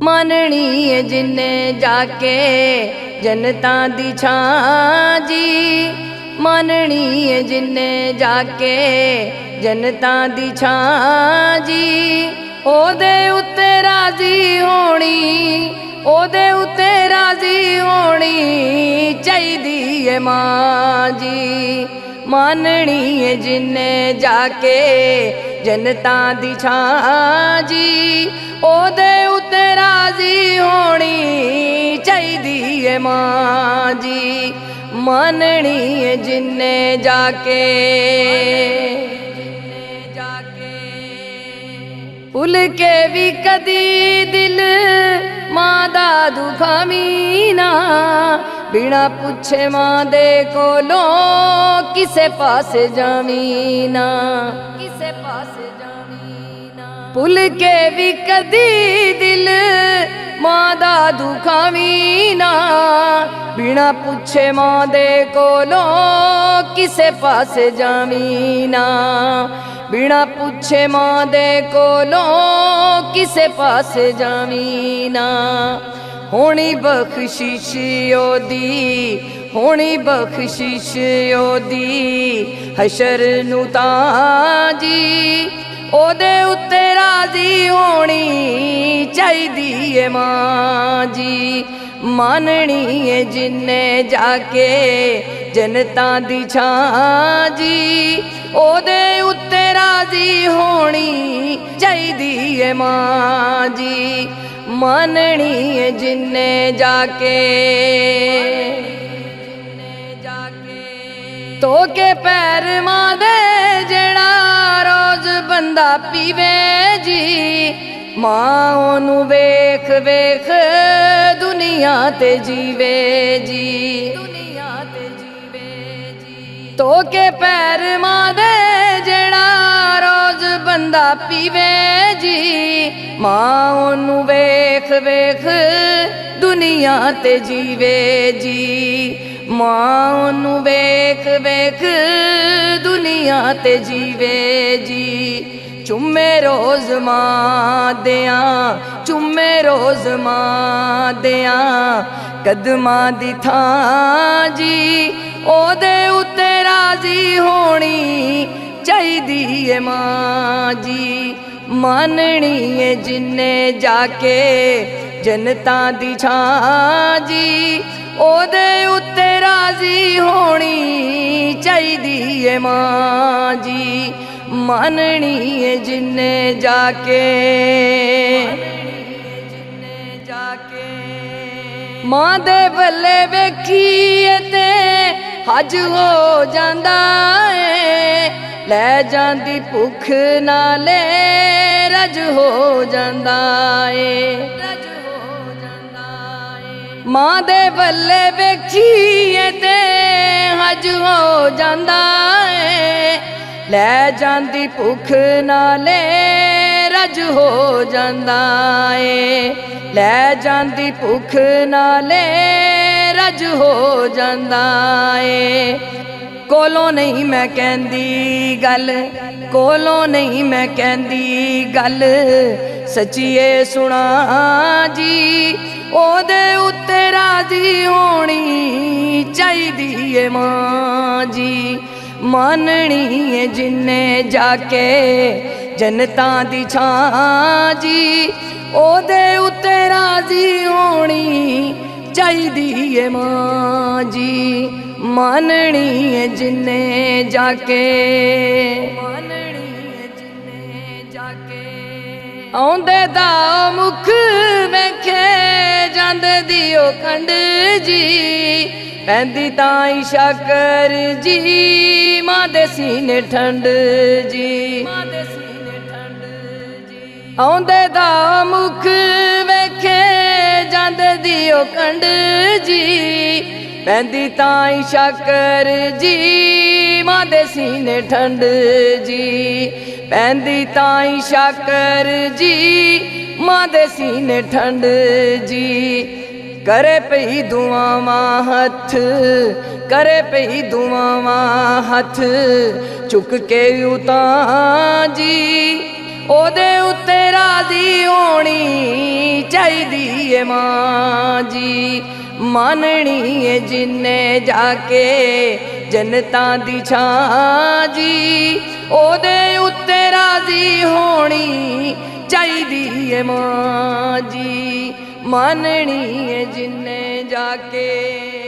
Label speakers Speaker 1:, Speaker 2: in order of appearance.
Speaker 1: माननी है जिन्ने जाके जनता दी छां जी, माननी है जिन्ने जाके जनता दी छां जी। ओदे उत्ते राजी होनी, ओदे उत्ते राजी होनी चाहिदी है मां जी। माननी है जिन्ने जाके जनता दी छां जी, ओदे उत्ते राजी होनी चाहिदी है मां जी। माननी है जिन्ने जाके भुल के भी कदी दिल मां दा दुखावी ना, बिना पुछे मां दे कोलों किसे पासे जावी ना, किसे पासे जावी ना। भुल के भी कदी दिल मां दा दुखावी ना, बिना पुछे मां दे कोलों किसे पासे जावी ना, बिना पुछे मां दे कोलों किसे पासे जावी ना। होनी बख्शिश ओदी, होनी बख्शिश ओदी हशर नू तां जी, ओदे उत्ते राजी होनी चाहिदी है मां जी। माननी है जिन्ने जाके जनता दी छां जी, ओदे उत्ते राजी होनी चाहिदी है मां जी। माननी है जिन्ने जाके तो के पैर मां दे जेड़ा रोज बंदा पीवे जी, मां ओनू वेख वेख दुनिया ते जीवे जी, दुनिया ते जीवे जी। तो के पैर मां दे जेड़ा रोज बंदा पीवे जी, मां ओनू वेख वेख दुनिया ते जीवे जी। मां ओनू वेख वेख दुनिया ते जीवे जी। चुम्मे रोज मां दियां, चुम्मे रोज मां दियां कदमां दी थां जी, ओदे उत्ते राजी होनी चाहिदी है मां जी। माननी है जिन्ने जाके जनता दी छां जी, ओदे उत्ते राजी होनी चाहिदी है मां जी। माननी है जिन्ने जाके मां दे बल्ले वेखीए ते हज हो जांदा है, लै जांदी भुख नाले रज हो जांदा है। मां दे बल्ले वेखीए ते हज हो जांदा है, लै जांदी भुख नाले रज हो जांदा है। लै जांदी भुख नाले रज हो जांदा है। कोलों नहीं मैं कहंदी गल, कोलों नहीं मैं कहंदी गल, सच्चीए सुना जी, ओदे उत्ते राजी होनी चाहिदी है मां जी। माननी है जिन्ने जाके जनता दी छां जी, ओदे उत्ते राजी होनी चाहिदी है मां जी। माननी है जिन्ने जाके, माननी है जिन्ने जाके आउंदे दा मुख वेखे जांदे दियो खंड जी, पैंदी ताई शक्कर जी मां दे सीने ठंड जी। आउंदे दा मुख वेखे जांदे दियो खंड जी, पैंदी ताई शक्कर जी मां दे सीने ठंड जी। पैंदी ताई शक्कर जी मां दे सीने ठंड जी। करे पई दुआवां हथ, करे पई दुआवां हथ चुक के उतां जी, ओदे उत्ते राजी होनी चाहिदी ਚਾਹੀਦੀ ਏ ਮਾਂ ਜੀ। ਮਾਨਣੀ ਏ ਜਿੰਨੇ ਜਾ ਕੇ ਜਨਤਾਂ ਦੀ ਛਾਂ ਜੀ, ਉਹਦੇ ਉੱਤੇ ਰਾਜ਼ੀ ਹੋਣੀ ਚਾਹੀਦੀ ਏ ਮਾਂ ਜੀ। ਮਾਨਣੀ ਏ ਜਿੰਨੇ ਜਾ ਕੇ